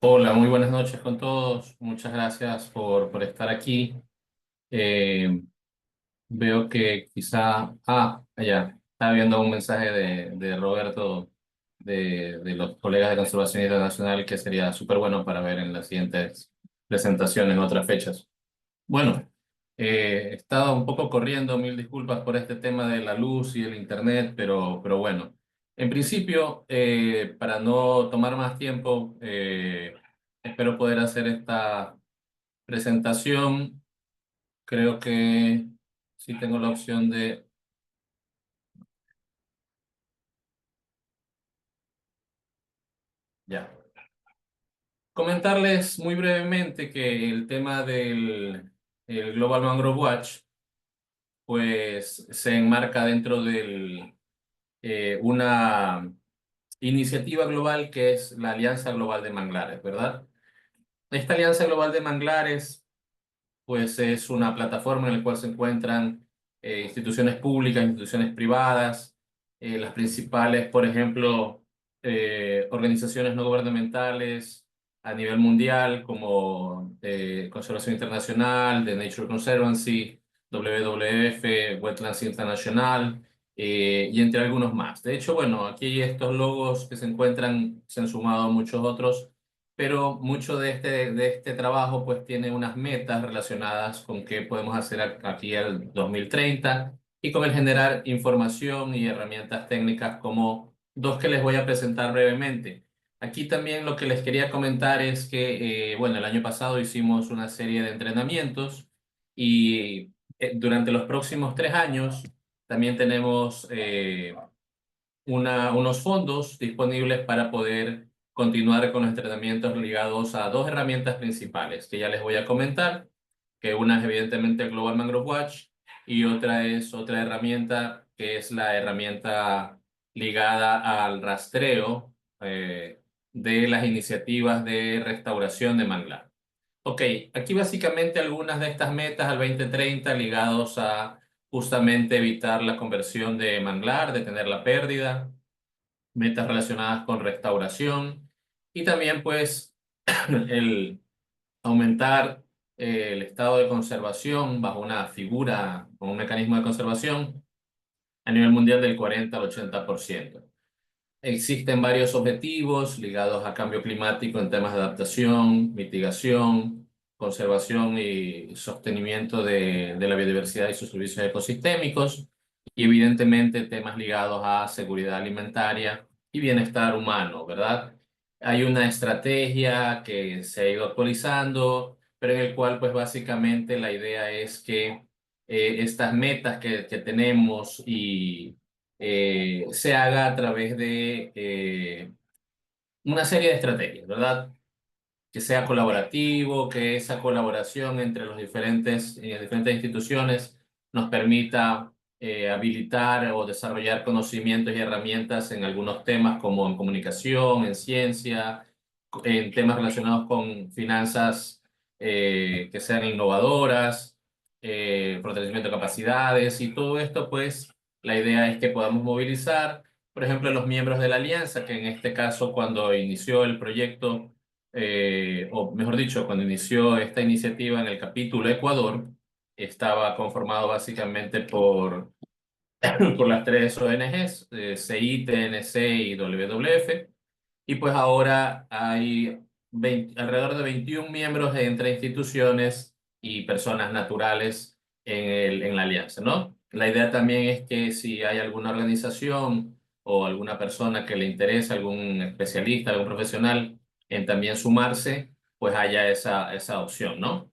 Hola, muy buenas noches con todos. Muchas gracias por estar aquí. Eh, Veo que quizá... allá. Estaba viendo un mensaje de Roberto de los colegas de Conservación Internacional que sería súper bueno para ver en las siguientes presentaciones en otras fechas. Bueno, he estado un poco corriendo, mil disculpas por este tema de la luz y el internet, pero bueno. En principio, para no tomar más tiempo, espero poder hacer esta presentación. Creo que sí tengo la opción de... Ya. Comentarles muy brevemente que el tema del el Global Mangrove Watch, pues se enmarca dentro del una iniciativa global que es la Alianza Global de Manglares, ¿verdad? Esta Alianza Global de Manglares, pues es una plataforma en la cual se encuentran instituciones públicas, instituciones privadas, las principales, por ejemplo, organizaciones no gubernamentales a nivel mundial, como Conservación Internacional, The Nature Conservancy, WWF, Wetlands International, y entre algunos más. De hecho, bueno, aquí estos logos que se encuentran, se han sumado muchos otros, pero mucho de este trabajo pues tiene unas metas relacionadas con qué podemos hacer aquí al 2030 y con el generar información y herramientas técnicas como dos que les voy a presentar brevemente. Aquí también lo que les quería comentar es que, bueno, el año pasado hicimos una serie de entrenamientos y durante los próximos 3 años también tenemos unos fondos disponibles para poder continuar con los entrenamientos ligados a dos herramientas principales que ya les voy a comentar, que una es evidentemente Global Mangrove Watch y otra es otra herramienta que es la herramienta ligada al rastreo de las iniciativas de restauración de manglar. Ok, aquí básicamente algunas de estas metas al 2030 ligados a justamente evitar la conversión de manglar, detener la pérdida, metas relacionadas con restauración y también pues el aumentar el estado de conservación bajo una figura o un mecanismo de conservación a nivel mundial del 40 al 80%. Existen varios objetivos ligados a cambio climático en temas de adaptación, mitigación, conservación y sostenimiento de la biodiversidad y sus servicios ecosistémicos, y evidentemente temas ligados a seguridad alimentaria y bienestar humano, ¿verdad? Hay una estrategia que se ha ido actualizando, pero en el cual pues básicamente la idea es que estas metas que tenemos y se haga a través de una serie de estrategias, ¿verdad? Que sea colaborativo, que esa colaboración entre diferentes instituciones nos permita habilitar o desarrollar conocimientos y herramientas en algunos temas como en comunicación, en ciencia, en temas relacionados con finanzas que sean innovadoras, fortalecimiento de capacidades y todo esto, pues la idea es que podamos movilizar, por ejemplo, los miembros de la alianza, que en este caso cuando inició el proyecto, o mejor dicho, cuando inició esta iniciativa en el capítulo Ecuador, estaba conformado básicamente por las tres ONGs, CI, TNC y WWF, y pues ahora hay alrededor de 21 miembros entre instituciones y personas naturales en la alianza, ¿no? La idea también es que si hay alguna organización o alguna persona que le interesa, algún especialista, algún profesional en también sumarse, pues haya esa opción, ¿no?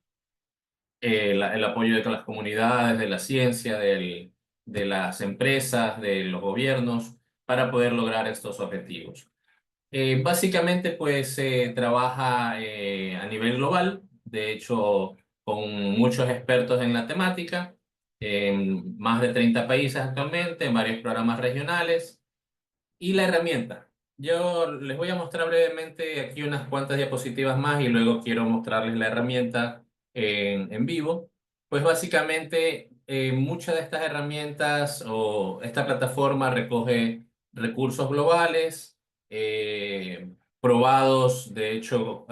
El apoyo de todas las comunidades, de la ciencia, de las empresas, de los gobiernos, para poder lograr estos objetivos. Básicamente, pues se trabaja a nivel global, de hecho, con muchos expertos en la temática, en más de 30 países actualmente, en varios programas regionales. Y la herramienta. Yo les voy a mostrar brevemente aquí unas cuantas diapositivas más y luego quiero mostrarles la herramienta en vivo. Pues básicamente muchas de estas herramientas o esta plataforma recoge recursos globales, probados, de hecho,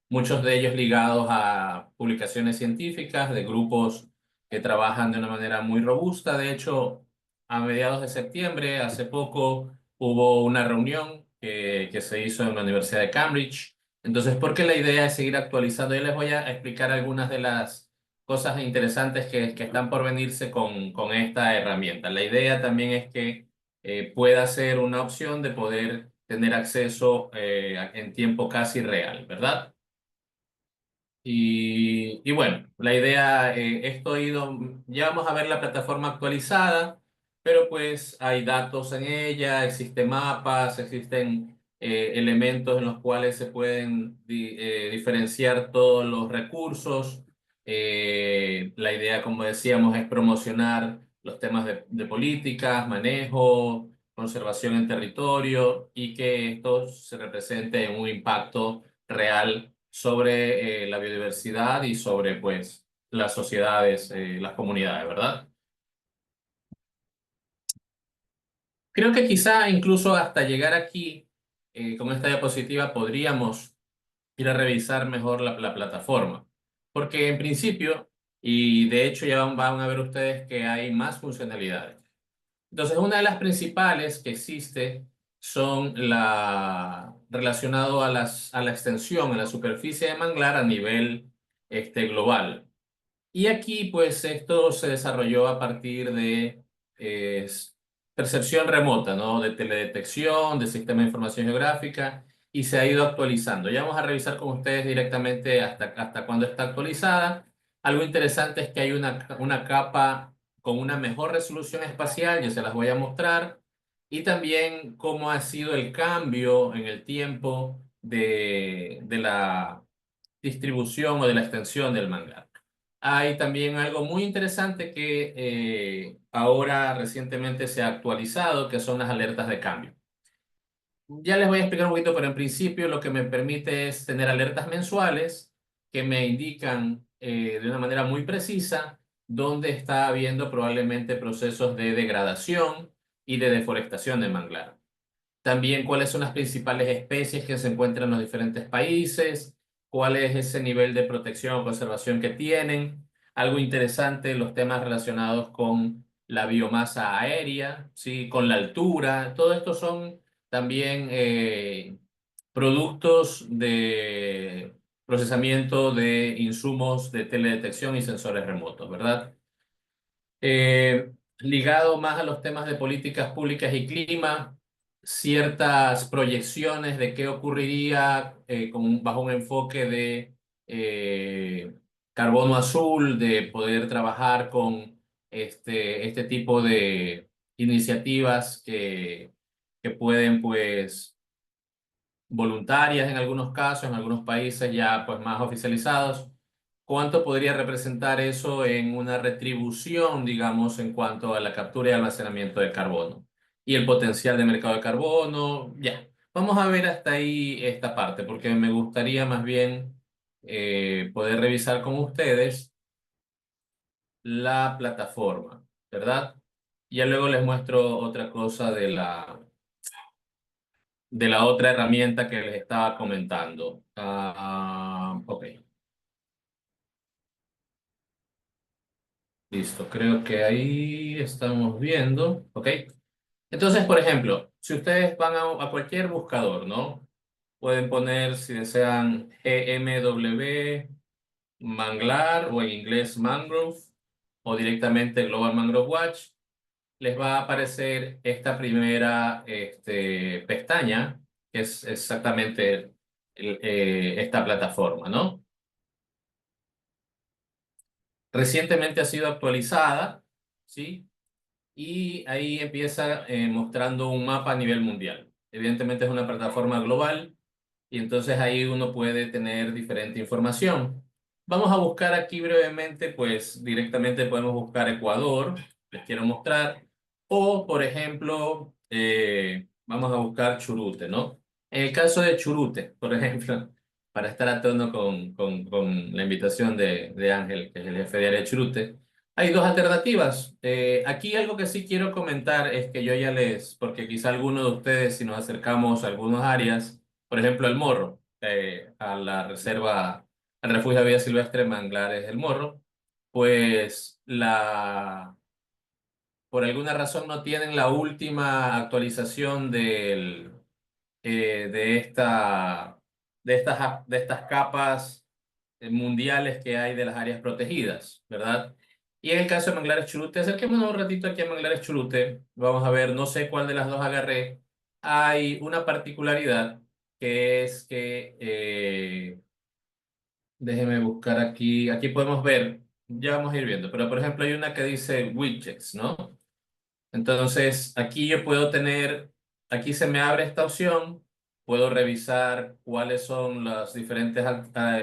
muchos de ellos ligados a publicaciones científicas de grupos que trabajan de una manera muy robusta. De hecho, a mediados de septiembre, hace poco, hubo una reunión que se hizo en la Universidad de Cambridge. Entonces, porque la idea es seguir actualizando, yo les voy a explicar algunas de las cosas interesantes que están por venirse con esta herramienta. La idea también es que pueda ser una opción de poder tener acceso en tiempo casi real, ¿verdad? Y bueno, la idea, esto ha ido, ya vamos a ver la plataforma actualizada, pero pues hay datos en ella, existen mapas, existen elementos en los cuales se pueden diferenciar todos los recursos. La idea, como decíamos, es promocionar los temas de políticas, manejo, conservación en territorio y que esto se represente en un impacto real sobre la biodiversidad y sobre pues las sociedades, las comunidades, ¿verdad? Creo que quizá incluso hasta llegar aquí con esta diapositiva podríamos ir a revisar mejor la plataforma, porque en principio, y de hecho ya van a ver ustedes que hay más funcionalidades. Entonces, una de las principales que existe son relacionado a a la extensión, a la superficie de manglar a nivel global. Y aquí, pues, esto se desarrolló a partir de eh, percepción remota, ¿no? De teledetección, de sistema de información geográfica, y se ha ido actualizando. Ya vamos a revisar con ustedes directamente hasta cuándo está actualizada. Algo interesante es que hay una capa con una mejor resolución espacial, ya se las voy a mostrar, y también cómo ha sido el cambio en el tiempo de la distribución o de la extensión del manglar. Hay también algo muy interesante que ahora recientemente se ha actualizado, que son las alertas de cambio. Ya les voy a explicar un poquito, pero en principio lo que me permite es tener alertas mensuales que me indican de una manera muy precisa dónde está habiendo probablemente procesos de degradación y de deforestación de manglar. También cuáles son las principales especies que se encuentran en los diferentes países, cuál es ese nivel de protección o conservación que tienen. Algo interesante, los temas relacionados con la biomasa aérea, ¿sí? Con la altura. Todo esto son también productos de procesamiento de insumos de teledetección y sensores remotos, ¿verdad? Ligado más a los temas de políticas públicas y clima, ciertas proyecciones de qué ocurriría bajo un enfoque de carbono azul, de poder trabajar con este tipo de iniciativas que pueden, pues, voluntarias en algunos casos, en algunos países ya pues más oficializados. ¿Cuánto podría representar eso en una retribución, digamos, en cuanto a la captura y almacenamiento de carbono? Y el potencial de mercado de carbono, ya. Vamos a ver hasta ahí esta parte, porque me gustaría más bien poder revisar con ustedes la plataforma, ¿verdad? Ya luego les muestro otra cosa de la otra herramienta que les estaba comentando. Ok, listo. Creo que ahí estamos viendo. Ok. Entonces, por ejemplo, si ustedes van a cualquier buscador, ¿no? Pueden poner, si desean, GMW, Manglar o en inglés Mangrove o directamente Global Mangrove Watch. Les va a aparecer esta primera pestaña, que es exactamente esta plataforma, ¿no? Recientemente ha sido actualizada, ¿sí? Y ahí empieza mostrando un mapa a nivel mundial. Evidentemente es una plataforma global y entonces ahí uno puede tener diferente información. Vamos a buscar aquí brevemente, pues directamente podemos buscar Ecuador, les quiero mostrar, o por ejemplo, vamos a buscar Churute, ¿no? En el caso de Churute, por ejemplo, para estar a tono con la invitación de Ángel, que es el jefe de área de Churute, hay dos alternativas. Aquí algo que sí quiero comentar es que yo ya les, porque quizá alguno de ustedes, si nos acercamos a algunas áreas, por ejemplo, el Morro, a la reserva, al refugio de vida silvestre Manglares del Morro, pues por alguna razón no tienen la última actualización de de estas capas mundiales que hay de las áreas protegidas, ¿verdad? Y en el caso de Manglares Churute, acerquémonos un ratito aquí a Manglares Churute, vamos a ver, no sé cuál de las dos agarré, hay una particularidad que es que, déjeme buscar aquí, aquí podemos ver, ya vamos a ir viendo, pero por ejemplo hay una que dice widgets, ¿no? Entonces, aquí yo puedo tener, aquí se me abre esta opción, puedo revisar cuáles son las diferentes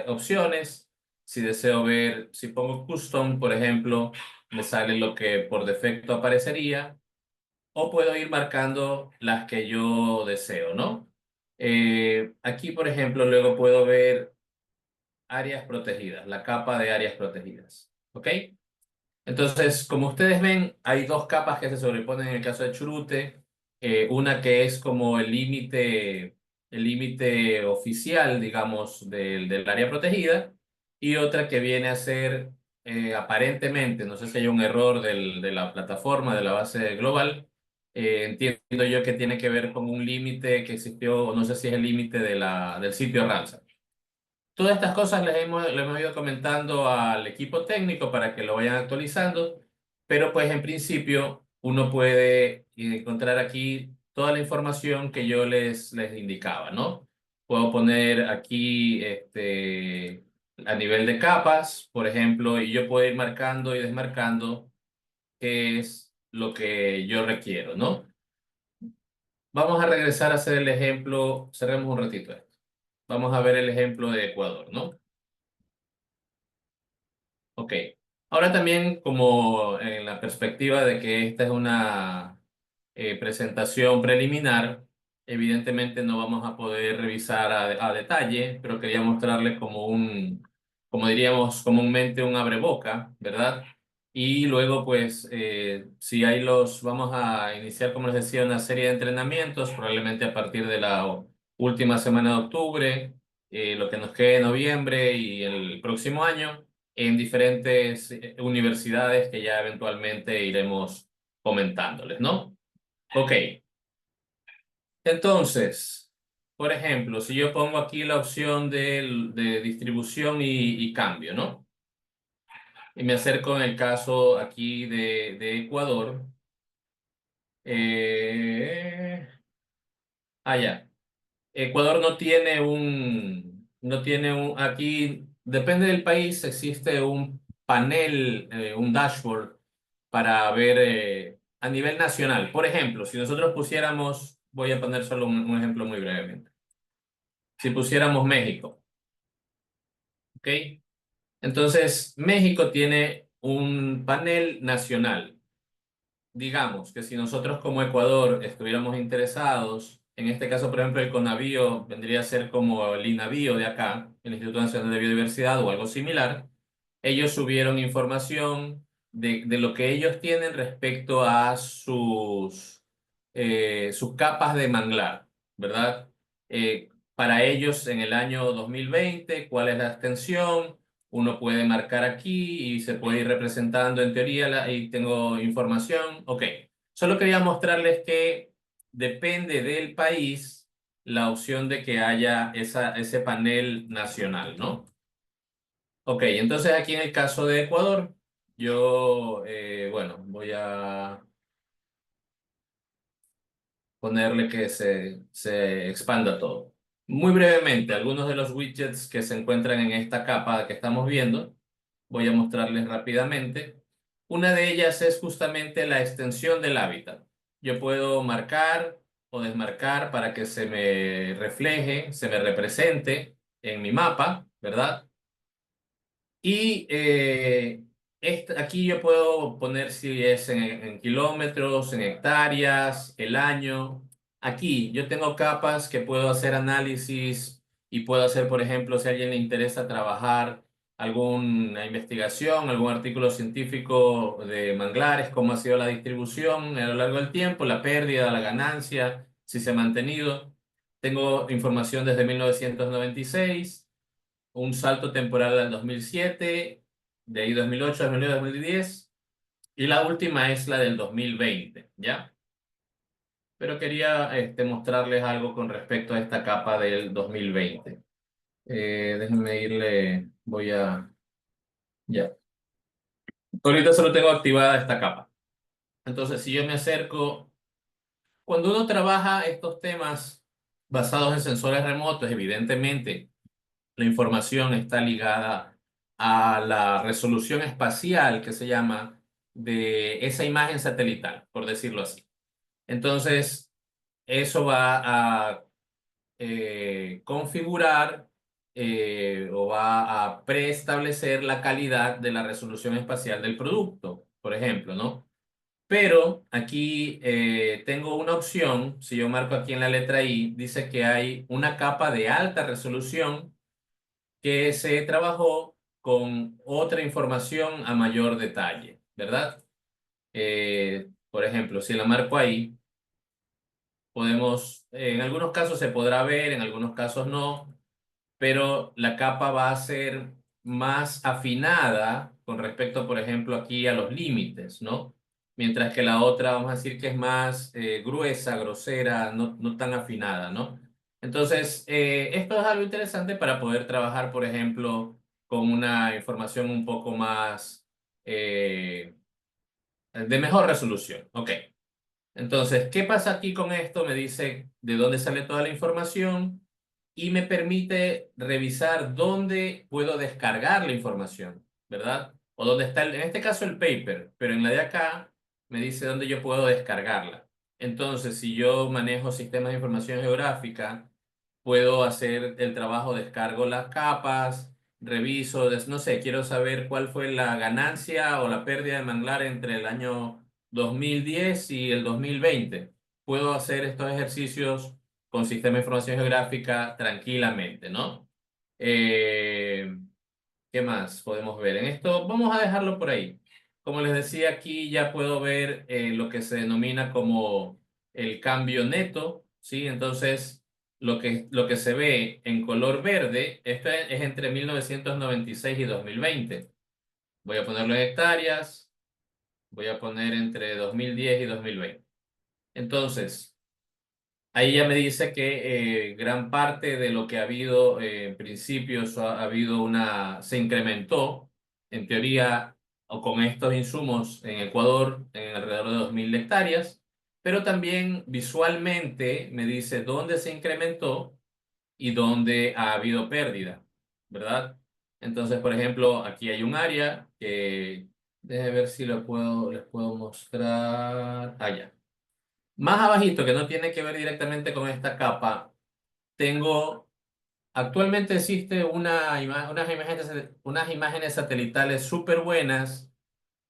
opciones. Si deseo ver, si pongo custom, por ejemplo, me sale lo que por defecto aparecería, o puedo ir marcando las que yo deseo, ¿no? Aquí, por ejemplo, luego puedo ver áreas protegidas, la capa de áreas protegidas, ¿ok? Entonces, como ustedes ven, hay dos capas que se sobreponen en el caso de Churute. Una que es como el límite oficial, digamos, del área protegida, y otra que viene a ser aparentemente, no sé si hay un error de la plataforma, de la base global, entiendo yo que tiene que ver con un límite que existió, no sé si es el límite del sitio Ramsar. Todas estas cosas le hemos ido comentando al equipo técnico para que lo vayan actualizando, pero pues en principio uno puede encontrar aquí toda la información que yo les indicaba, ¿no? Puedo poner aquí a nivel de capas, por ejemplo, y yo puedo ir marcando y desmarcando qué es lo que yo requiero, ¿no? Vamos a regresar a hacer el ejemplo, cerremos un ratito esto. Vamos a ver el ejemplo de Ecuador, ¿no? Ok. Ahora también como en la perspectiva de que esta es una presentación preliminar, evidentemente no vamos a poder revisar a detalle, pero quería mostrarles como como diríamos comúnmente, un abreboca, ¿verdad? Y luego, pues, si hay vamos a iniciar, como les decía, una serie de entrenamientos, probablemente a partir de la última semana de octubre, lo que nos quede de noviembre y el próximo año en diferentes universidades que ya eventualmente iremos comentándoles, ¿no? Ok, entonces, por ejemplo, si yo pongo aquí la opción de distribución y cambio, ¿no? Y me acerco en el caso aquí de Ecuador. Eh, ya. Ecuador no tiene aquí, depende del país, existe un panel, un dashboard para ver a nivel nacional. Por ejemplo, si nosotros pusiéramos, voy a poner solo un ejemplo muy brevemente. Si pusiéramos México, ¿ok? Entonces, México tiene un panel nacional. Digamos que si nosotros como Ecuador estuviéramos interesados, en este caso, por ejemplo, el CONABIO vendría a ser como el INABIO de acá, el Instituto Nacional de Biodiversidad o algo similar, ellos subieron información de lo que ellos tienen respecto a sus capas de manglar, ¿verdad? Para ellos en el año 2020, ¿cuál es la extensión? Uno puede marcar aquí y se puede ir representando en teoría y tengo información. Ok, solo quería mostrarles que depende del país la opción de que haya ese panel nacional, ¿no? Ok, entonces aquí en el caso de Ecuador, yo, bueno, voy a ponerle que se expanda todo. Muy brevemente, algunos de los widgets que se encuentran en esta capa que estamos viendo, voy a mostrarles rápidamente. Una de ellas es justamente la extensión del hábitat. Yo puedo marcar o desmarcar para que se me refleje, se me represente en mi mapa, ¿verdad? Y aquí yo puedo poner si es en kilómetros, en hectáreas, el año. Aquí yo tengo capas que puedo hacer análisis y puedo hacer, por ejemplo, si a alguien le interesa trabajar alguna investigación, algún artículo científico de manglares, cómo ha sido la distribución a lo largo del tiempo, la pérdida, la ganancia, si se ha mantenido. Tengo información desde 1996, un salto temporal al 2007, de ahí 2008, 2009, 2010, y la última es la del 2020, ¿ya? Pero quería mostrarles algo con respecto a esta capa del 2020. Déjenme irle, ya. Ahorita solo tengo activada esta capa. Entonces, si yo me acerco, cuando uno trabaja estos temas basados en sensores remotos, evidentemente la información está ligada a la resolución espacial que se llama de esa imagen satelital, por decirlo así. Entonces, eso va a configurar o va a preestablecer la calidad de la resolución espacial del producto, por ejemplo, ¿no? Pero aquí tengo una opción, si yo marco aquí en la letra I, dice que hay una capa de alta resolución que se trabajó con otra información a mayor detalle, ¿verdad? Por ejemplo, si la marco ahí, podemos, en algunos casos se podrá ver, en algunos casos no, pero la capa va a ser más afinada con respecto, por ejemplo, aquí a los límites, ¿no? Mientras que la otra, vamos a decir que es más gruesa, grosera, no tan afinada, ¿no? Entonces, esto es algo interesante para poder trabajar, por ejemplo, con una información un poco más de mejor resolución. Ok. Entonces, ¿qué pasa aquí con esto? Me dice de dónde sale toda la información y me permite revisar dónde puedo descargar la información, ¿verdad? O dónde está, en este caso, el paper, pero en la de acá me dice dónde yo puedo descargarla. Entonces, si yo manejo sistemas de información geográfica, puedo hacer el trabajo, descargo las capas, reviso, no sé, quiero saber cuál fue la ganancia o la pérdida de manglar entre el año 2010 y el 2020. Puedo hacer estos ejercicios con sistema de información geográfica tranquilamente, ¿no? Eh, ¿Qué más podemos ver? En esto vamos a dejarlo por ahí. Como les decía, aquí ya puedo ver lo que se denomina como el cambio neto, ¿sí? Entonces, lo que se ve en color verde, esto es entre 1996 y 2020. Voy a ponerlo en hectáreas, voy a poner entre 2010 y 2020. Entonces, ahí ya me dice que gran parte de lo que ha habido en principios ha habido se incrementó, en teoría, o con estos insumos en Ecuador en alrededor de 2.000 hectáreas, pero también visualmente me dice dónde se incrementó y dónde ha habido pérdida, ¿verdad? Entonces, por ejemplo, aquí hay un área que, déjame ver si les puedo mostrar allá. Más abajito, que no tiene que ver directamente con esta capa, tengo, actualmente existe unas imágenes satelitales súper buenas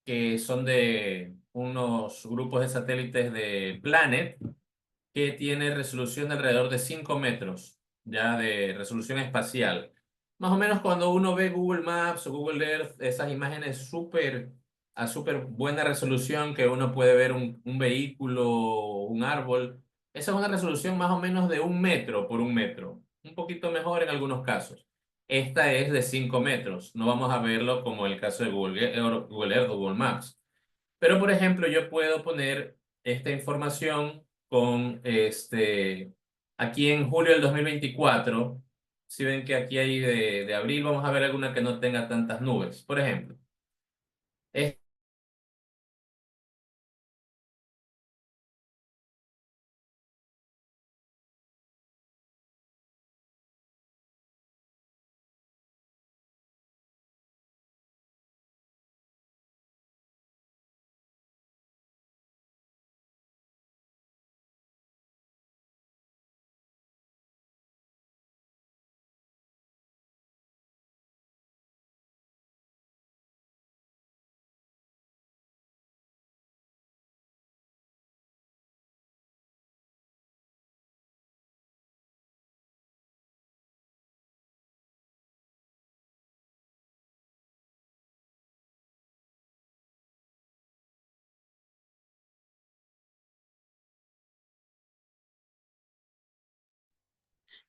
que son de unos grupos de satélites de Planet que tiene resolución de alrededor de 5 metros, ya de resolución espacial. Más o menos cuando uno ve Google Maps o Google Earth, esas imágenes a súper buena resolución que uno puede ver un vehículo, un árbol. Esa es una resolución más o menos de 1 metro por 1 metro. Un poquito mejor en algunos casos. Esta es de 5 metros. No vamos a verlo como el caso de Google Earth o Google Maps. Pero, por ejemplo, yo puedo poner esta información con aquí en julio del 2024. Si ven que aquí hay de abril, vamos a ver alguna que no tenga tantas nubes. Por ejemplo,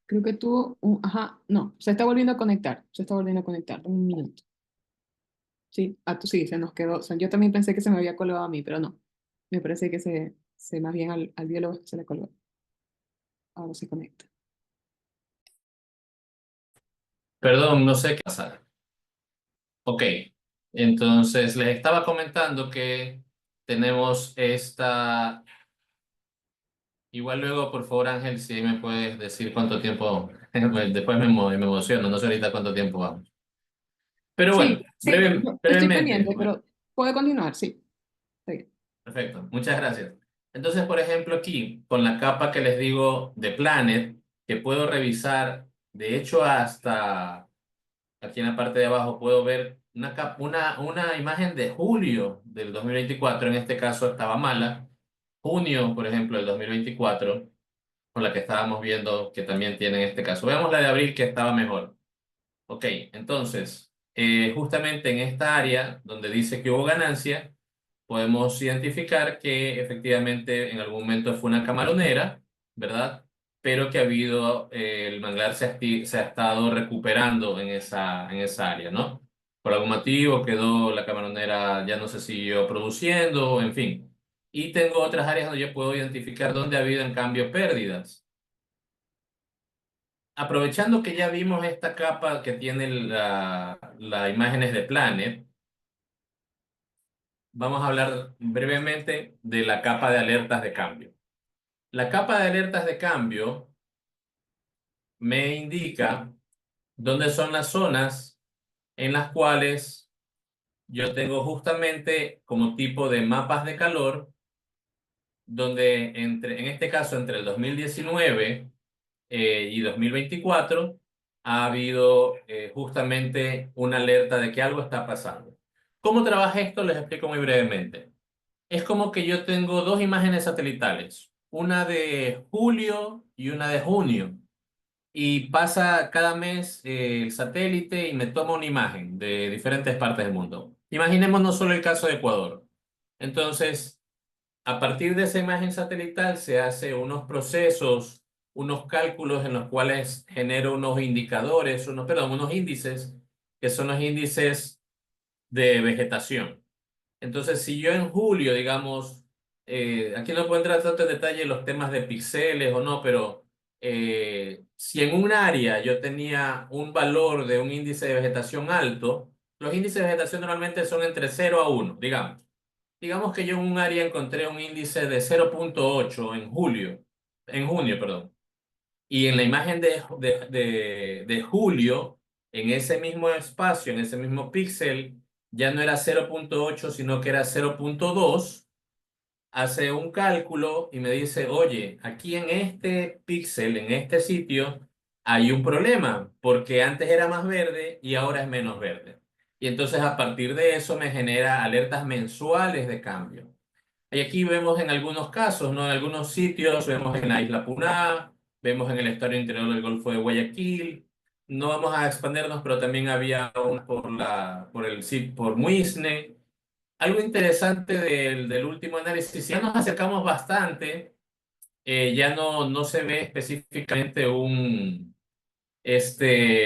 Creo que tuvo un, ajá, no, se está volviendo a conectar, se está volviendo a conectar, un minuto. Sí, tú sí, se nos quedó, o sea, yo también pensé que se me había colgado a mí, pero no. Me parece que se más bien al biólogo se le colgó. Ahora se conecta. Perdón, no sé qué pasa. Ok, entonces les estaba comentando que tenemos esta. Igual luego, por favor, Ángel, si me puedes decir cuánto tiempo. Después me emociono, no sé ahorita cuánto tiempo vamos. Pero bueno, Sí, sí, estoy brevemente. pendiente, pero puede continuar, sí. Está bien. Perfecto, muchas gracias. Entonces, por ejemplo, aquí, con la capa que les digo de Planet, que puedo revisar, de hecho, hasta aquí en la parte de abajo puedo ver una imagen de julio del 2024. En este caso estaba mala. Junio, por ejemplo, del 2024, con la que estábamos viendo que también tiene en este caso. Veamos la de abril que estaba mejor. Ok, entonces, justamente en esta área donde dice que hubo ganancia, podemos identificar que efectivamente en algún momento fue una camaronera, ¿verdad? Pero que ha habido, el manglar se ha estado recuperando en esa área, ¿no? Por algún motivo quedó la camaronera, ya no se siguió produciendo, en fin. Y tengo otras áreas donde yo puedo identificar dónde ha habido en cambio pérdidas. Aprovechando que ya vimos esta capa que tiene la imágenes de Planet, vamos a hablar brevemente de la capa de alertas de cambio. La capa de alertas de cambio me indica dónde son las zonas en las cuales yo tengo justamente como tipo de mapas de calor, donde en este caso entre el 2019 y 2024 ha habido justamente una alerta de que algo está pasando. ¿Cómo trabaja esto? Les explico muy brevemente. Es como que yo tengo dos imágenes satelitales, una de julio y una de junio, y pasa cada mes el satélite y me toma una imagen de diferentes partes del mundo. Imaginemos no solo el caso de Ecuador. Entonces, a partir de esa imagen satelital se hace unos procesos, unos cálculos en los cuales genero unos indicadores, perdón, unos índices, que son los índices de vegetación. Entonces, si yo en julio, digamos, aquí no puedo entrar tanto en detalle en los temas de píxeles o no, pero si en un área yo tenía un valor de un índice de vegetación alto, los índices de vegetación normalmente son entre 0 a 1, digamos. Digamos que yo en un área encontré un índice de 0,8 en junio, perdón. Y en la imagen de julio, en ese mismo espacio, en ese mismo píxel, ya no era 0,8 sino que era 0,2. Hace un cálculo y me dice, oye, aquí en este píxel, en este sitio, hay un problema, porque antes era más verde y ahora es menos verde. Y entonces a partir de eso me genera alertas mensuales de cambio. Y aquí vemos en algunos casos, ¿no? En algunos sitios, vemos en la isla Puná, vemos en el estuario interior del Golfo de Guayaquil. No vamos a expandernos, pero también había una por Muisne. Algo interesante del último análisis, ya nos acercamos bastante, ya no se ve específicamente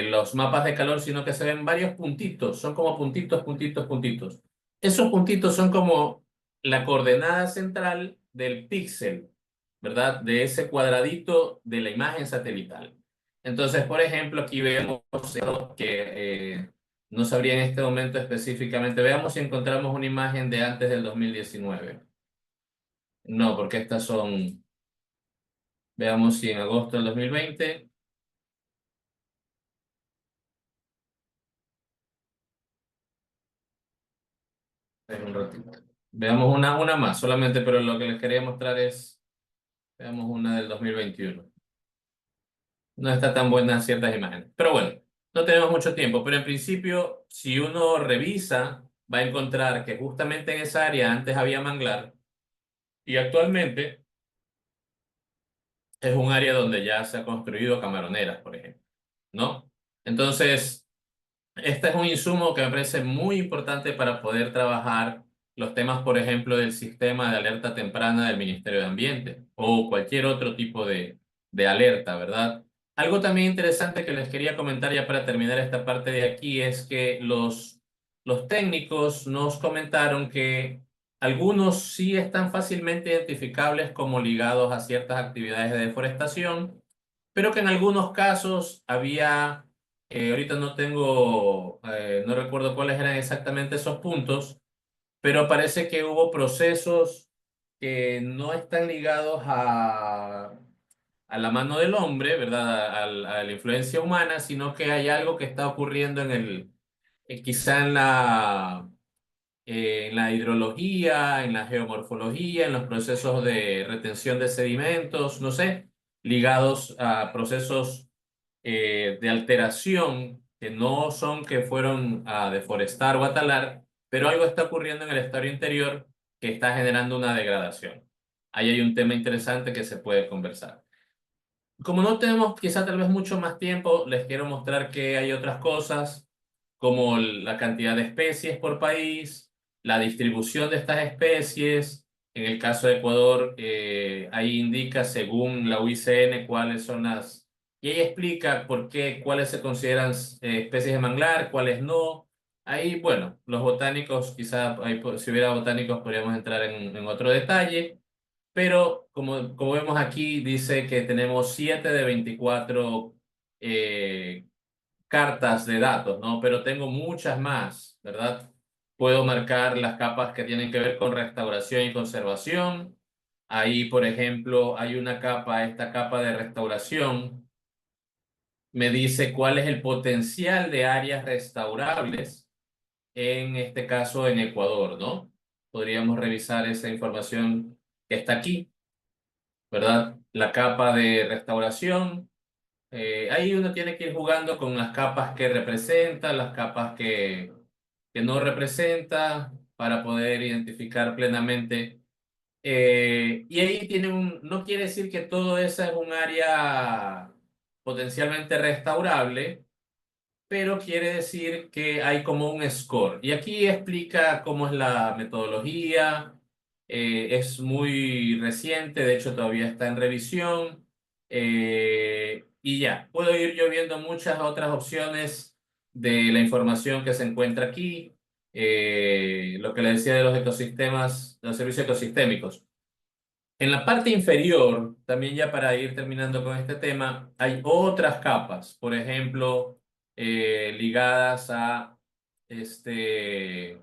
los mapas de calor, sino que se ven varios puntitos, son como puntitos, puntitos, puntitos. Esos puntitos son como la coordenada central del píxel, ¿verdad? De ese cuadradito de la imagen satelital. Entonces, por ejemplo, aquí vemos que no sabría en este momento específicamente. Veamos si encontramos una imagen de antes del 2019. No, porque estas son, veamos si en agosto del 2020. Espera un ratito. Veamos una más, solamente, pero lo que les quería mostrar es, veamos una del 2021. No está tan buena ciertas imágenes. Pero bueno, no tenemos mucho tiempo, pero en principio, si uno revisa, va a encontrar que justamente en esa área antes había manglar y actualmente es un área donde ya se ha construido camaroneras, por ejemplo, ¿no? Entonces, este es un insumo que me parece muy importante para poder trabajar los temas, por ejemplo, del sistema de alerta temprana del Ministerio de Ambiente o cualquier otro tipo de alerta, ¿verdad? Algo también interesante que les quería comentar ya para terminar esta parte de aquí es que los técnicos nos comentaron que algunos sí están fácilmente identificables como ligados a ciertas actividades de deforestación, pero que en algunos casos había, ahorita no tengo, no recuerdo cuáles eran exactamente esos puntos, pero parece que hubo procesos que no están ligados a la mano del hombre, ¿verdad? A la influencia humana, sino que hay algo que está ocurriendo quizá en la hidrología, en la geomorfología, en los procesos de retención de sedimentos, no sé, ligados a procesos de alteración que no son que fueron a deforestar o a talar, pero algo está ocurriendo en el estado interior que está generando una degradación. Ahí hay un tema interesante que se puede conversar. Como no tenemos quizá tal vez mucho más tiempo, les quiero mostrar que hay otras cosas como la cantidad de especies por país, la distribución de estas especies. En el caso de Ecuador, ahí indica según la UICN cuáles son las... Y ahí explica por qué, cuáles se consideran especies de manglar, cuáles no. Ahí, bueno, los botánicos, quizá si hubiera botánicos podríamos entrar en otro detalle. Pero como vemos aquí, dice que tenemos 7 de 24 eh, cartas de datos, ¿no? Pero tengo muchas más, ¿verdad? Puedo marcar las capas que tienen que ver con restauración y conservación. Ahí, por ejemplo, hay una capa, esta capa de restauración, me dice cuál es el potencial de áreas restaurables, en este caso en Ecuador, ¿no? Podríamos revisar esa información que está aquí. ¿Verdad? La capa de restauración. Ahí uno tiene que ir jugando con las capas que representa, las capas que no representa, para poder identificar plenamente. Y ahí no quiere decir que todo eso es un área potencialmente restaurable, pero quiere decir que hay como un score. Y aquí explica cómo es la metodología, es muy reciente, de hecho todavía está en revisión, y ya, puedo ir yo viendo muchas otras opciones de la información que se encuentra aquí, lo que le decía de los ecosistemas, los servicios ecosistémicos. En la parte inferior, también ya para ir terminando con este tema, hay otras capas, por ejemplo, ligadas a este,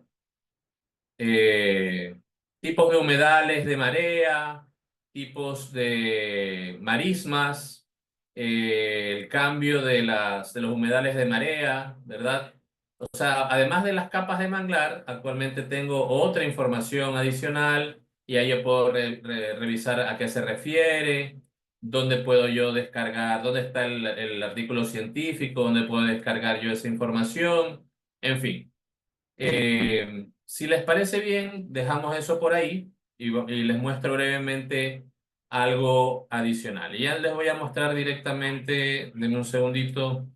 eh, tipos de humedales de marea, tipos de marismas, el cambio de los humedales de marea, ¿verdad? O sea, además de las capas de manglar, actualmente tengo otra información adicional y ahí yo puedo revisar a qué se refiere, dónde puedo yo descargar, dónde está el artículo científico, dónde puedo descargar yo esa información, en fin. Si les parece bien, dejamos eso por ahí y les muestro brevemente algo adicional. Y ya les voy a mostrar directamente, denme un segundito,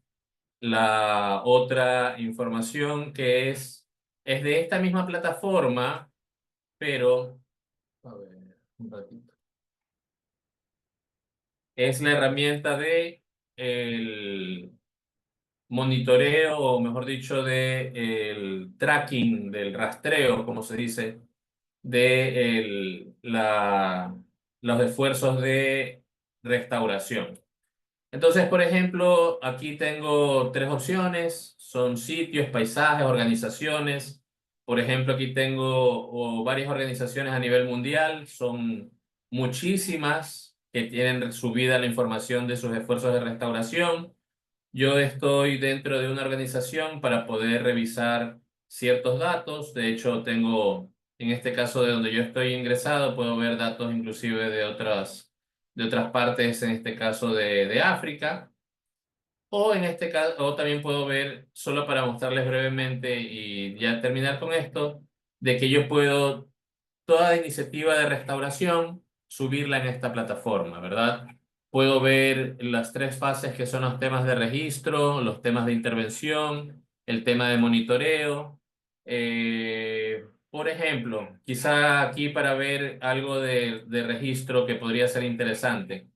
la otra información que es de esta misma plataforma, pero, a ver, un ratito. Es la herramienta de el monitoreo, o mejor dicho, de el tracking, del rastreo, como se dice, de los esfuerzos de restauración. Entonces, por ejemplo, aquí tengo tres opciones, son sitios, paisajes, organizaciones. Por ejemplo, aquí tengo varias organizaciones a nivel mundial, son muchísimas que tienen subida la información de sus esfuerzos de restauración. Yo estoy dentro de una organización para poder revisar ciertos datos. De hecho, tengo, en este caso de donde yo estoy ingresado, puedo ver datos inclusive de otras partes, en este caso de África. O en este caso, o también puedo ver, solo para mostrarles brevemente y ya terminar con esto, de que yo puedo toda iniciativa de restauración, subirla en esta plataforma, ¿verdad? Puedo ver las tres fases que son los temas de registro, los temas de intervención, el tema de monitoreo. Por ejemplo, quizá aquí para ver algo de registro que podría ser interesante.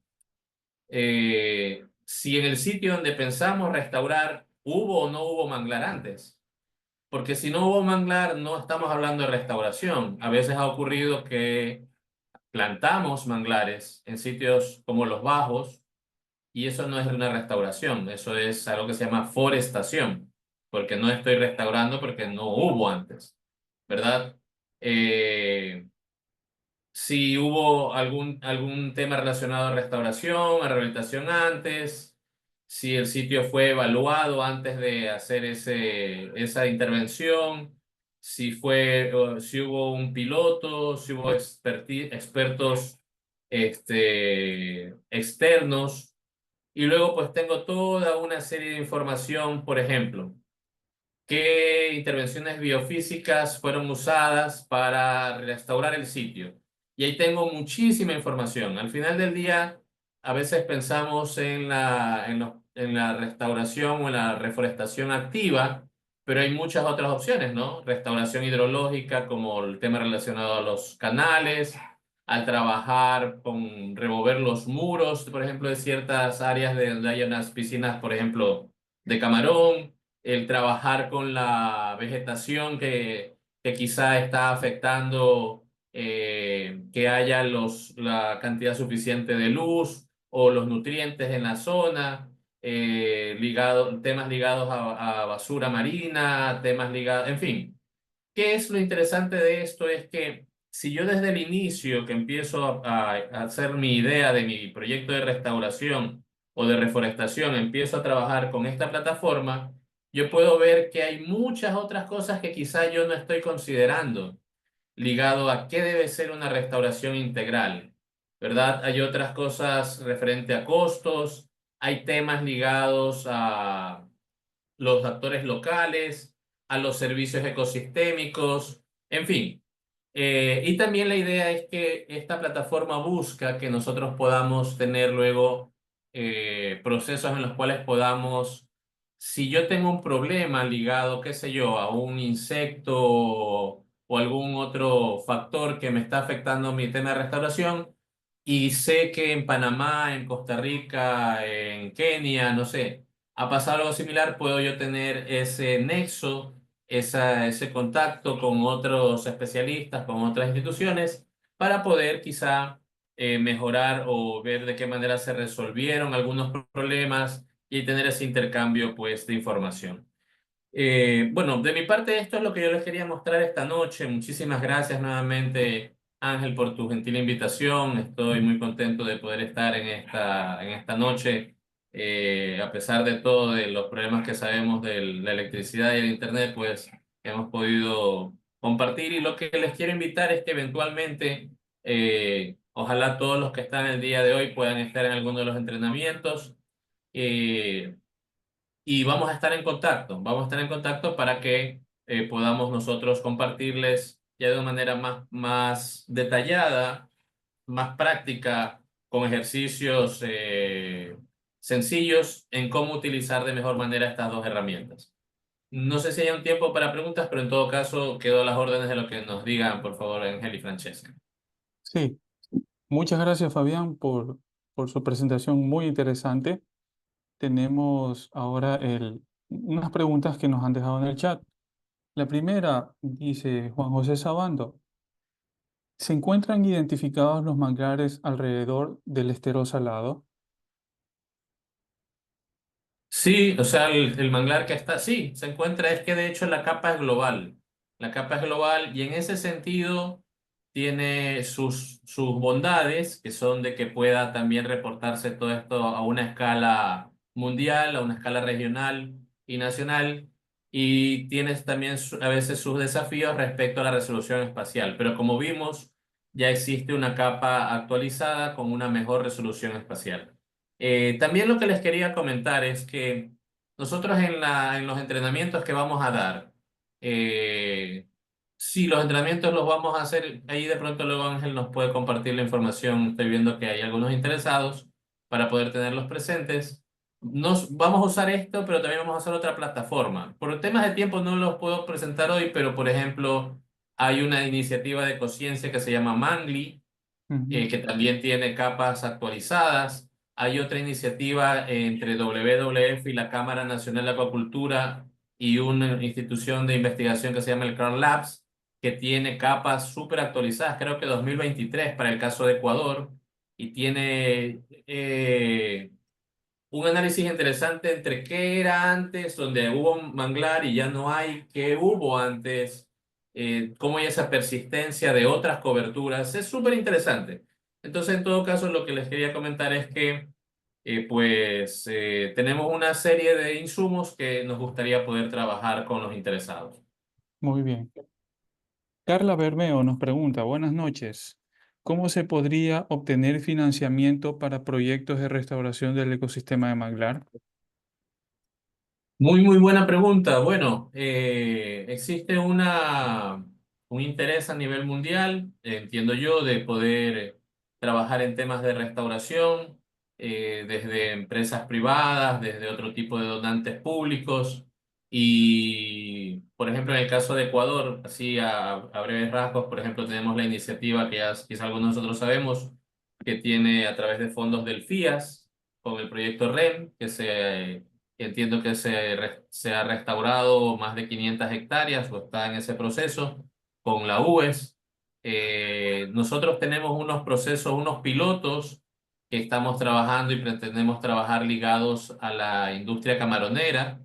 si en el sitio donde pensamos restaurar hubo o no hubo manglar antes. Porque si no hubo manglar, no estamos hablando de restauración. A veces ha ocurrido que plantamos manglares en sitios como los bajos y eso no es una restauración, eso es algo que se llama forestación, porque no estoy restaurando porque no hubo antes, ¿verdad? Eh, si hubo algún tema relacionado a restauración, a rehabilitación antes, si el sitio fue evaluado antes de hacer esa intervención, si hubo un piloto, si hubo expertos externos, y luego pues tengo toda una serie de información, por ejemplo qué intervenciones biofísicas fueron usadas para restaurar el sitio. Y ahí tengo muchísima información. Al final del día, a veces pensamos en la restauración o en la reforestación activa, pero hay muchas otras opciones, ¿no? Restauración hidrológica, como el tema relacionado a los canales, al trabajar con remover los muros, por ejemplo, de ciertas áreas de donde hay unas piscinas, por ejemplo, de camarón, el trabajar con la vegetación que quizá está afectando que haya la cantidad suficiente de luz o los nutrientes en la zona, temas ligados a basura marina, temas ligados, en fin. ¿Qué es lo interesante de esto? Es que si yo desde el inicio que empiezo a hacer mi idea de mi proyecto de restauración o de reforestación, empiezo a trabajar con esta plataforma, yo puedo ver que hay muchas otras cosas que quizá yo no estoy considerando ligado a qué debe ser una restauración integral, ¿verdad? Hay otras cosas referente a costos, hay temas ligados a los actores locales, a los servicios ecosistémicos, en fin. Y también la idea es que esta plataforma busca que nosotros podamos tener luego procesos en los cuales podamos, si yo tengo un problema ligado, qué sé yo, a un insecto o algún otro factor que me está afectando mi tema de restauración, y sé que en Panamá, en Costa Rica, en Kenia, no sé, ha pasado algo similar, puedo yo tener ese nexo, ese contacto con otros especialistas, con otras instituciones, para poder quizá mejorar o ver de qué manera se resolvieron algunos problemas y tener ese intercambio pues, de información. Bueno, de mi parte esto es lo que yo les quería mostrar esta noche. Muchísimas gracias nuevamente, Ángel, por tu gentil invitación. Estoy muy contento de poder estar en esta noche. A pesar de todo, de los problemas que sabemos de la electricidad y el internet, pues hemos podido compartir y lo que les quiero invitar es que eventualmente, ojalá todos los que están el día de hoy puedan estar en alguno de los entrenamientos. Eh, y vamos a estar en contacto para que podamos nosotros compartirles ya de una manera más detallada, más práctica, con ejercicios sencillos en cómo utilizar de mejor manera estas dos herramientas. No sé si hay un tiempo para preguntas, pero en todo caso quedo a las órdenes de lo que nos digan, por favor, Ángel y Francesca. Sí, muchas gracias Fabián por su presentación muy interesante. Tenemos ahora unas preguntas que nos han dejado en el chat. La primera dice Juan José Sabando, ¿se encuentran identificados los manglares alrededor del estero salado? Sí, o sea, el manglar que está, sí, se encuentra, es que de hecho la capa es global. La capa es global y en ese sentido tiene sus bondades, que son de que pueda también reportarse todo esto a una escala mundial, a una escala regional y nacional, y tienes también a veces sus desafíos respecto a la resolución espacial. Pero como vimos, ya existe una capa actualizada con una mejor resolución espacial. También lo que les quería comentar es que nosotros en los entrenamientos que vamos a dar, sí, los entrenamientos los vamos a hacer, ahí de pronto luego Ángel nos puede compartir la información, estoy viendo que hay algunos interesados para poder tenerlos presentes. Vamos a usar esto, pero también vamos a usar otra plataforma. Por temas de tiempo no los puedo presentar hoy, pero por ejemplo, hay una iniciativa de ecociencia que se llama Mangly, Ujú. que también tiene capas actualizadas. Hay otra iniciativa entre WWF y la Cámara Nacional de Acuacultura y una institución de investigación que se llama el Carl Labs, que tiene capas súper actualizadas, creo que 2023 para el caso de Ecuador, y tiene un análisis interesante entre qué era antes, donde hubo un manglar y ya no hay, qué hubo antes, cómo hay esa persistencia de otras coberturas. Es súper interesante. Entonces, en todo caso, lo que les quería comentar es que tenemos una serie de insumos que nos gustaría poder trabajar con los interesados. Muy bien. Carla Bermeo nos pregunta, buenas noches. ¿Cómo se podría obtener financiamiento para proyectos de restauración del ecosistema de manglar? Muy buena pregunta. Bueno, existe un interés a nivel mundial, entiendo yo, de poder trabajar en temas de restauración, desde empresas privadas, desde otro tipo de donantes públicos. Y, por ejemplo, en el caso de Ecuador, así a breves rasgos, por ejemplo, tenemos la iniciativa que ya quizá algunos de nosotros sabemos, que tiene a través de fondos del FIAS, con el proyecto REM, entiendo que se ha restaurado más de 500 hectáreas o está en ese proceso con la UES. Nosotros tenemos unos procesos, unos pilotos que estamos trabajando y pretendemos trabajar ligados a la industria camaronera,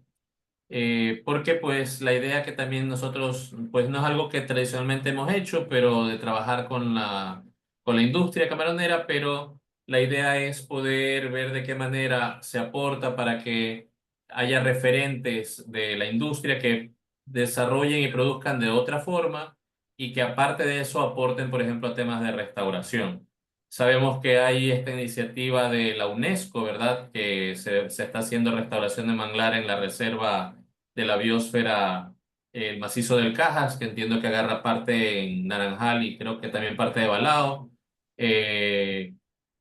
porque pues la idea que también nosotros, pues no es algo que tradicionalmente hemos hecho, pero de trabajar con la industria camaronera, pero la idea es poder ver de qué manera se aporta para que haya referentes de la industria que desarrollen y produzcan de otra forma y que aparte de eso aporten, por ejemplo, a temas de restauración. Sabemos que hay esta iniciativa de la UNESCO, ¿verdad? Que se está haciendo restauración de manglar en la reserva de la biosfera, el macizo del Cajas, que entiendo que agarra parte en Naranjal y creo que también parte de Balao. Eh,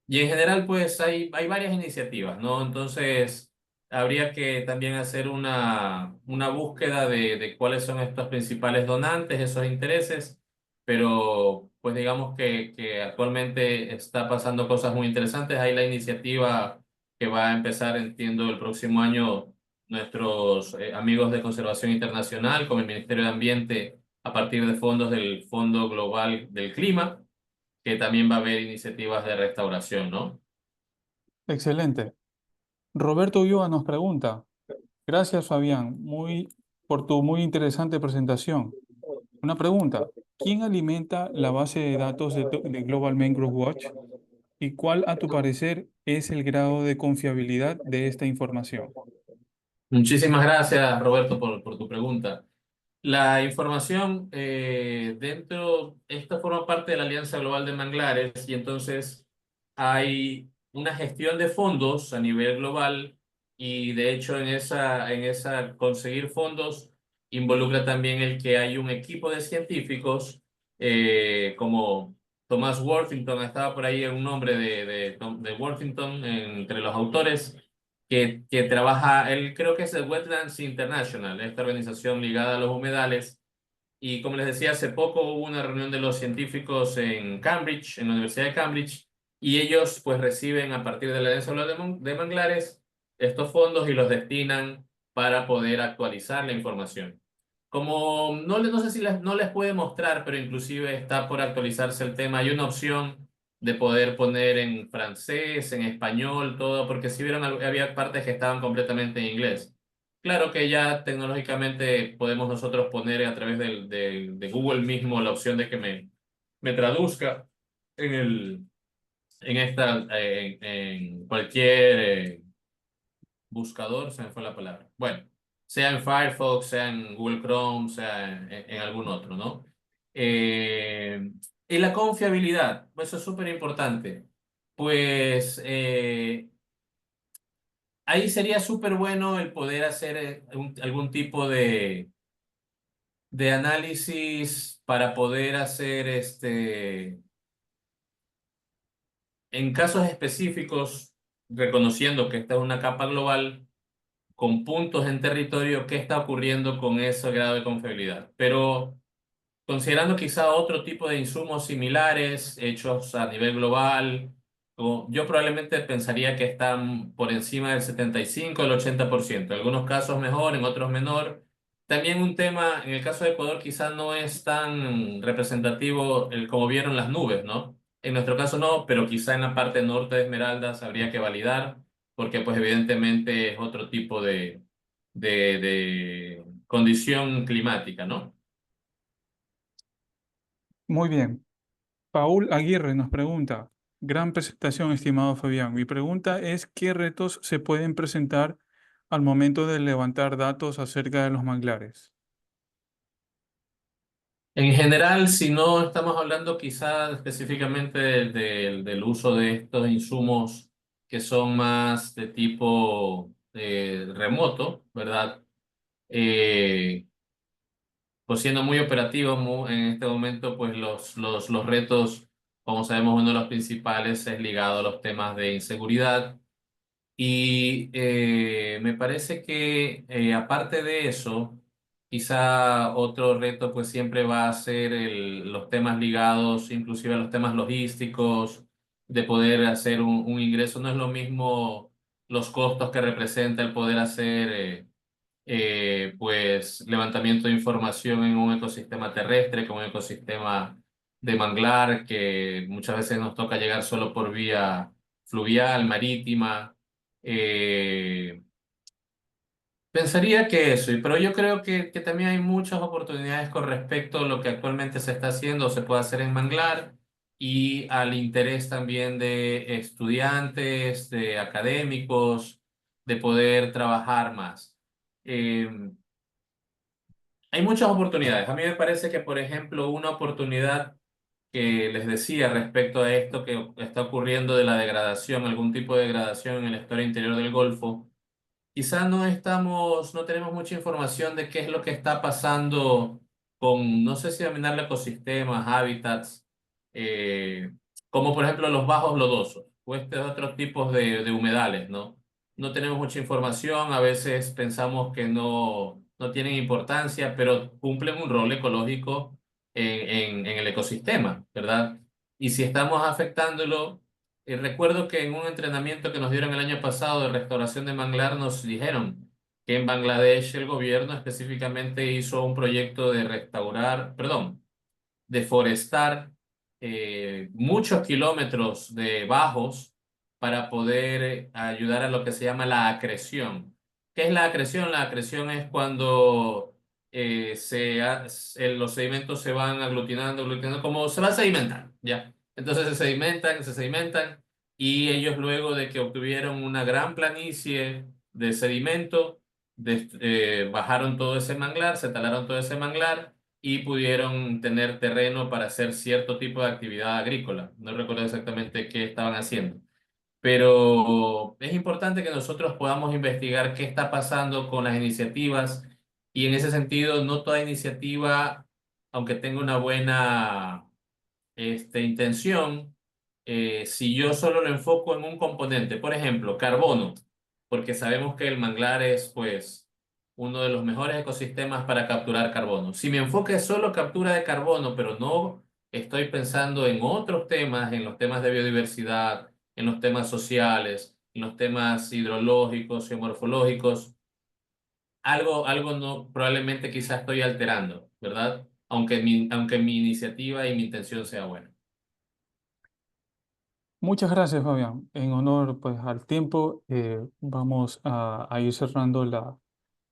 y en general, pues hay varias iniciativas, ¿no? Entonces, habría que también hacer una búsqueda de cuáles son estos principales donantes, esos intereses, pero pues digamos que actualmente está pasando cosas muy interesantes. Hay la iniciativa que va a empezar, entiendo, el próximo año nuestros amigos de Conservación Internacional con el Ministerio de Ambiente a partir de fondos del Fondo Global del Clima, que también va a haber iniciativas de restauración, ¿no? Excelente. Roberto Ulloa nos pregunta, gracias Fabián, por tu muy interesante presentación. Una pregunta, ¿quién alimenta la base de datos de Global Mangrove Watch y cuál, a tu parecer, es el grado de confiabilidad de esta información? Muchísimas gracias, Roberto, por tu pregunta. La información esta forma parte de la Alianza Global de Manglares y entonces hay una gestión de fondos a nivel global y de hecho en esa conseguir fondos involucra también el que hay un equipo de científicos como Thomas Worthington, estaba por ahí un nombre de Worthington entre los autores que trabaja, él creo que es el Wetlands International, esta organización ligada a los humedales. Y como les decía, hace poco hubo una reunión de los científicos en Cambridge, en la Universidad de Cambridge, y ellos pues reciben a partir de la Alianza Global de Manglares estos fondos y los destinan para poder actualizar la información. Como no sé si no les puede mostrar, pero inclusive está por actualizarse el tema, hay una opción de poder poner en francés, en español, todo, porque si vieron, había partes que estaban completamente en inglés. Claro que ya tecnológicamente podemos nosotros poner a través de Google mismo la opción de que me traduzca en en cualquier buscador, se me fue la palabra. Bueno, sea en Firefox, sea en Google Chrome, sea en algún otro, ¿no? Y la confiabilidad, pues eso es súper importante. Pues ahí sería súper bueno el poder hacer algún tipo de análisis para poder hacer en casos específicos, reconociendo que esta es una capa global con puntos en territorio, qué está ocurriendo con ese grado de confiabilidad. Pero considerando quizá otro tipo de insumos similares hechos a nivel global, Yo probablemente pensaría que están por encima del 75, el 80%. En algunos casos mejor, en otros menor. También un tema, en el caso de Ecuador quizás no es tan representativo el como vieron las nubes, ¿no? En nuestro caso no, pero quizá en la parte norte de Esmeraldas habría que validar, porque pues evidentemente es otro tipo de condición climática, ¿no? Muy bien. Paul Aguirre nos pregunta, gran presentación, estimado Fabián. Mi pregunta es, ¿qué retos se pueden presentar al momento de levantar datos acerca de los manglares? En general, si no estamos hablando quizás específicamente del uso de estos insumos que son más de tipo remoto, ¿verdad? Eh, pues siendo muy operativos en este momento, pues los retos, como sabemos, uno de los principales es ligado a los temas de inseguridad. Y me parece que aparte de eso, quizá otro reto pues siempre va a ser los temas ligados, inclusive a los temas logísticos, de poder hacer un ingreso. No es lo mismo los costos que representa el poder hacer pues levantamiento de información en un ecosistema terrestre, como un ecosistema de manglar, que muchas veces nos toca llegar solo por vía fluvial, marítima. Eh, Pensaría que eso, pero yo creo que también hay muchas oportunidades con respecto a lo que actualmente se está haciendo o se puede hacer en manglar y al interés también de estudiantes, de académicos, de poder trabajar más. Eh, Hay muchas oportunidades. A mí me parece que, por ejemplo, una oportunidad que les decía respecto a esto que está ocurriendo de la degradación, algún tipo de degradación en el estero interior del Golfo, quizá no tenemos mucha información de qué es lo que está pasando con, no sé si llamarle ecosistemas, hábitats, eh, como por ejemplo los bajos lodosos o estos otros tipos de humedales, ¿no? No tenemos mucha información, a veces pensamos que no tienen importancia, pero cumplen un rol ecológico en el ecosistema, ¿verdad? Y si estamos afectándolo, recuerdo que en un entrenamiento que nos dieron el año pasado de restauración de manglar nos dijeron que en Bangladesh el gobierno específicamente hizo un proyecto de restaurar, perdón, deforestar muchos kilómetros de bajos para poder ayudar a lo que se llama la acreción. ¿Qué es la acreción? La acreción es cuando los sedimentos se van aglutinando, aglutinando, como se va a sedimentar, ¿ya? Entonces se sedimentan y ellos luego de que obtuvieron una gran planicie de sedimento, bajaron todo ese manglar, se talaron todo ese manglar y pudieron tener terreno para hacer cierto tipo de actividad agrícola. No recuerdo exactamente qué estaban haciendo, pero es importante que nosotros podamos investigar qué está pasando con las iniciativas y en ese sentido no toda iniciativa, aunque tenga una buena intención, si yo solo lo enfoco en un componente, por ejemplo, carbono, porque sabemos que el manglar es pues uno de los mejores ecosistemas para capturar carbono. Si mi enfoque es solo captura de carbono, pero no estoy pensando en otros temas, en los temas de biodiversidad, en los temas sociales, en los temas hidrológicos, geomorfológicos, algo no, probablemente quizás estoy alterando, ¿verdad? Aunque mi iniciativa y mi intención sea buena. Muchas gracias, Fabián. En honor pues, al tiempo, vamos a ir cerrando